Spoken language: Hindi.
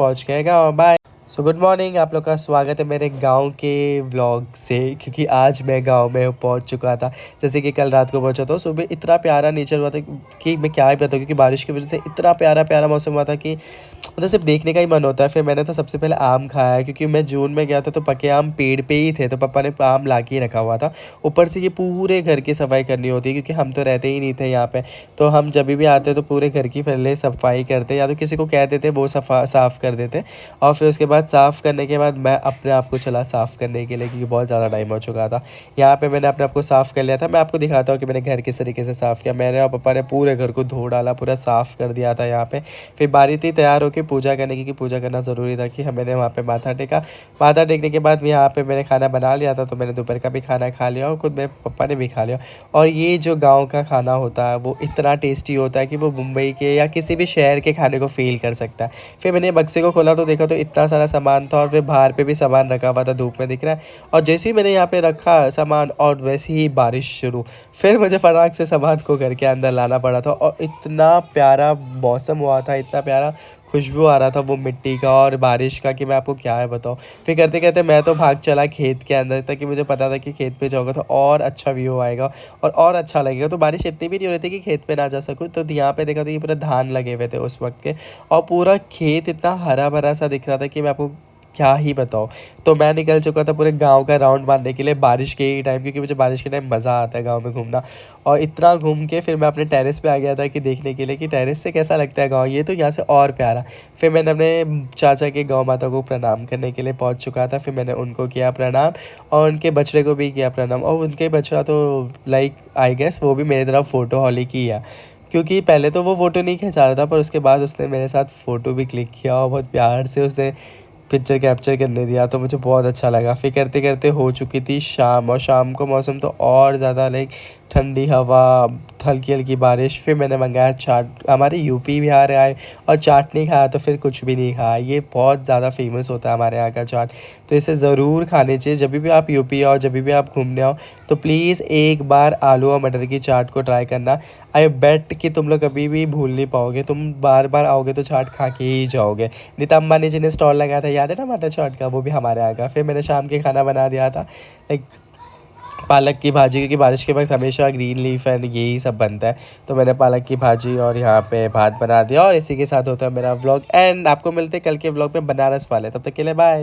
पहुँच गए गाँव। बाय। सो गुड मॉर्निंग, आप लोग का स्वागत है मेरे गांव के व्लॉग से। क्योंकि आज मैं गांव में पहुंच चुका था। जैसे कि कल रात को पहुंचा था, सुबह इतना प्यारा नेचर हुआ था कि मैं क्या ही बताऊँ। क्योंकि बारिश की वजह से इतना प्यारा प्यारा मौसम हुआ था कि मतलब सिर्फ देखने का ही मन होता है। फिर मैंने तो सबसे पहले आम खाया, क्योंकि मैं जून में गया था तो पके आम पेड़ पे ही थे, तो पापा ने आम ला के ही रखा हुआ था। ऊपर से ये पूरे घर की सफाई करनी होती है, क्योंकि हम तो रहते ही नहीं थे यहाँ पे। तो हम जब भी आते तो पूरे घर की पहले सफाई करते, या तो किसी को कह देते वो साफ़ कर देते। और फिर उसके बाद साफ़ करने के बाद मैं अपने आप को चला साफ़ करने के लिए, क्योंकि बहुत ज़्यादा टाइम हो चुका था। यहाँ पे मैंने अपने आप को साफ़ कर लिया था। मैं आपको दिखाता हूँ कि मैंने घर किस तरीके से साफ़ किया। मैंने और पापा ने पूरे घर को धो डाला, पूरा साफ़ कर दिया था यहाँ पे। फिर बारी थी तैयार होकर पूजा करने की, पूजा करना ज़रूरी था कि मैंने वहाँ पे माथा टेका। माथा टेकने के बाद यहाँ पे मैंने खाना बना लिया था, तो मैंने दोपहर का भी खाना खा लिया और खुद मेरे पापा ने भी खा लिया। और ये जो गाँव का खाना होता है वो इतना टेस्टी होता है कि वो मुंबई के या किसी भी शहर के खाने को फ़ील कर सकता है। फिर मैंने बक्से को खोला तो देखा तो इतना सारा सामान था, और फिर बाहर पे भी सामान रखा हुआ था, धूप में दिख रहा है। और जैसे ही मैंने यहाँ पे रखा सामान, और वैसे ही बारिश शुरू। फिर मुझे फटाक से सामान को घर के अंदर लाना पड़ा था। और इतना प्यारा मौसम हुआ था, इतना प्यारा खुशबू आ रहा था वो मिट्टी का और बारिश का, कि मैं आपको क्या है बताऊँ। फिर करते करते मैं तो भाग चला खेत के अंदर तक, कि मुझे पता था कि खेत पे जाऊँगा तो और अच्छा व्यू आएगा और अच्छा लगेगा। तो बारिश इतनी भी नहीं हो रही थी कि खेत पे ना जा सकूँ। तो यहाँ पे देखा तो ये पूरा धान लगे हुए थे उस वक्त के, और पूरा खेत इतना हरा भरा सा दिख रहा था कि मैं आपको क्या ही बताऊँ। तो मैं निकल चुका था पूरे गांव का राउंड मारने के लिए बारिश के ही टाइम, क्योंकि मुझे बारिश के टाइम मज़ा आता है गांव में घूमना। और इतना घूम के फिर मैं अपने टेरेस पे आ गया था कि देखने के लिए कि टेरेस से कैसा लगता है गांव, ये तो यहाँ से और प्यारा। फिर मैंने अपने चाचा के गौ माता को प्रणाम करने के लिए पहुँच चुका था। फिर मैंने उनको किया प्रणाम, और उनके बछड़े को भी किया प्रणाम। और उनके बछड़ा तो लाइक आई गेस वो भी मेरी तरफ फ़ोटो हॉली की है, क्योंकि पहले तो वो फ़ोटो नहीं खिंचा रहा था, पर उसके बाद उसने मेरे साथ फ़ोटो भी क्लिक किया और बहुत प्यार से उसने पिक्चर कैप्चर करने दिया। तो मुझे बहुत अच्छा लगा। फिर करते करते हो चुकी थी शाम, और शाम को मौसम तो और ज़्यादा लाइक ठंडी हवा, हल्की हल्की बारिश। फिर मैंने मंगाया चाट। हमारे यूपी बिहार आए और चाट नहीं खाया तो फिर कुछ भी नहीं खाया। ये बहुत ज़्यादा फेमस होता है हमारे यहाँ का चाट, तो इसे ज़रूर खाने चाहिए। जब भी आप यूपी आओ, जब भी आप घूमने आओ, तो प्लीज़ एक बार आलू और मटर की चाट को ट्राई करना। आई बेट कि तुम लोग कभी भी भूल नहीं पाओगे। तुम बार बार आओगे तो चाट खा के ही जाओगे। नीता अंबानी जी ने स्टॉल लगाया था, याद है ना, मटर चाट का, वो भी हमारे यहाँ का। फिर मैंने शाम के खाना बना दिया था, एक पालक की भाजी, क्योंकि बारिश के वक्त हमेशा ग्रीन लीफ एंड यही सब बनता है। तो मैंने पालक की भाजी और यहाँ पे भात बना दिया, और इसी के साथ होता है मेरा व्लॉग एंड। आपको मिलते हैं कल के व्लॉग में बनारस वाले। तब तक के लिए बाय।